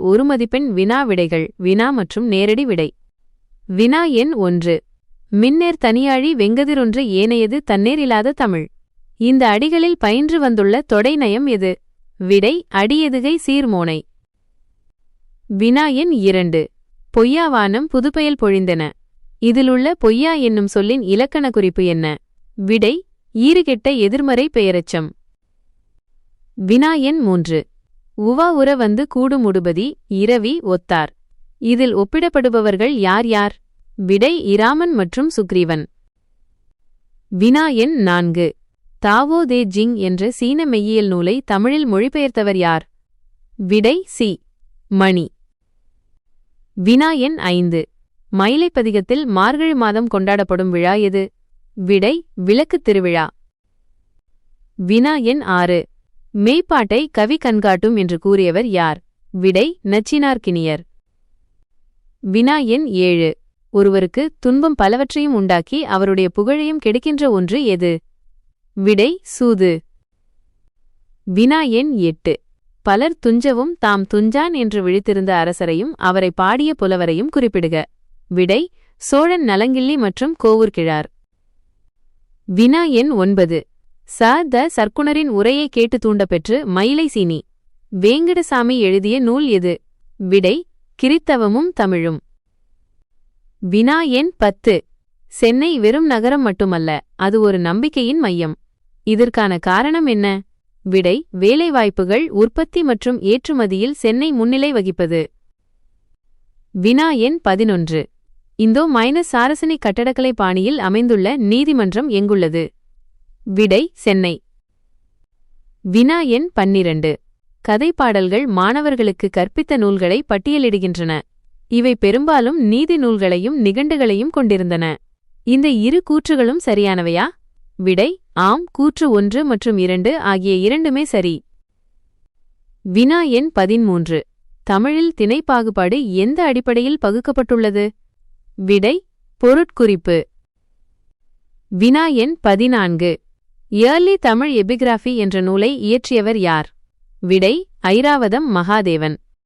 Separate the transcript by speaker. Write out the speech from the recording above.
Speaker 1: ஒரு மதிப்பெண் வினா விடைகள் வினா மற்றும் நேரடி விடை. வினா எண் 1. மின்னேர் தனியாழி வெங்கதிரொன்று ஏனையது தன்னேர் இல்லாத தமிழ். இந்த அடிகளில் பயின்று வந்துள்ள தொடைநயம் எது? விடை அடியெதுகை சீர்மோனை. வினா எண் 2. பொய்யாவானம் புதுப்பெயல் பொழிந்தன. இதிலுள்ள பொய்யா என்னும் சொல்லின் இலக்கண குறிப்பு என்ன? விடை ஈறுகெட்ட எதிர்மறை பெயரெச்சம். வினா எண் 3. உவா உற வந்து கூடும் உடுபதி இரவி ஒத்தார். இதில் ஒப்பிடப்படுபவர்கள் யார் யார்? விடை இராமன் மற்றும் சுக்ரீவன். வினா எண் 4. தாவோ தே ஜிங் என்ற சீன மெய்யியல் நூலை தமிழில் மொழிபெயர்த்தவர் யார்? விடை சி. மணி. வினா எண் 5. மயிலைப்பதிகத்தில் மார்கழி மாதம் கொண்டாடப்படும் விழா எது? விடை விளக்குத் திருவிழா. வினா எண் 6. மெய்ப்பாட்டை கவி கண்காட்டும் என்று கூறியவர் யார்? விடை நச்சினார்க்கினியர். வினா எண் 7. ஒருவருக்கு துன்பம் பலவற்றையும் உண்டாக்கி அவருடைய புகழையும் கெடுக்கின்ற ஒன்று எது? விடை சூது. வினா எண் 8. பலர் துஞ்சவும் தாம் துஞ்சான் என்று விழித்திருந்த அரசரையும் அவரை பாடிய புலவரையும் குறிப்பிடுக. விடை சோழன் நலங்கிள்ளி மற்றும் கோவூர்கிழார். வினா எண் 9. ச த சர்க்குணரின் உரையை கேட்டு தூண்டப்பெற்று மயிலை சீனி. வேங்கடசாமி எழுதிய நூல் எது? விடை கிறித்தவமும் தமிழும். வினா எண் 10. சென்னை வெறும் நகரம் மட்டுமல்ல, அது ஒரு நம்பிக்கையின் மையம். இதற்கான காரணம் என்ன? விடை வேலைவாய்ப்புகள் உற்பத்தி மற்றும் ஏற்றுமதியில் சென்னை முன்னிலை வகிப்பது. வினா எண் 11. இந்தோ சாரசனிக் கட்டடக்கலை பாணியில் அமைந்துள்ள நீதிமன்றம் எங்குள்ளது? விடை சென்னை. வினா எண் 12. கதைப்பாடல்கள் மாணவர்களுக்கு கற்பித்த நூல்களை பட்டியலிடுகின்றன. இவை பெரும்பாலும் நீதி நூல்களையும் நிகண்டுகளையும் கொண்டிருந்தன. இந்த இரு கூற்றுகளும் சரியானவையா? விடை ஆம். கூற்று 1 மற்றும் 2 ஆகிய இரண்டுமே சரி. வினா எண் 13. தமிழில் திணைப்பாகுபாடு எந்த அடிப்படையில் பகுக்கப்பட்டுள்ளது? விடை பொருட்குறிப்பு. வினா எண் 14. இயர்லி தமிழ் எபிகிராஃபி என்ற நூலை இயற்றியவர் யார்? விடை ஐராவதம் மகாதேவன்.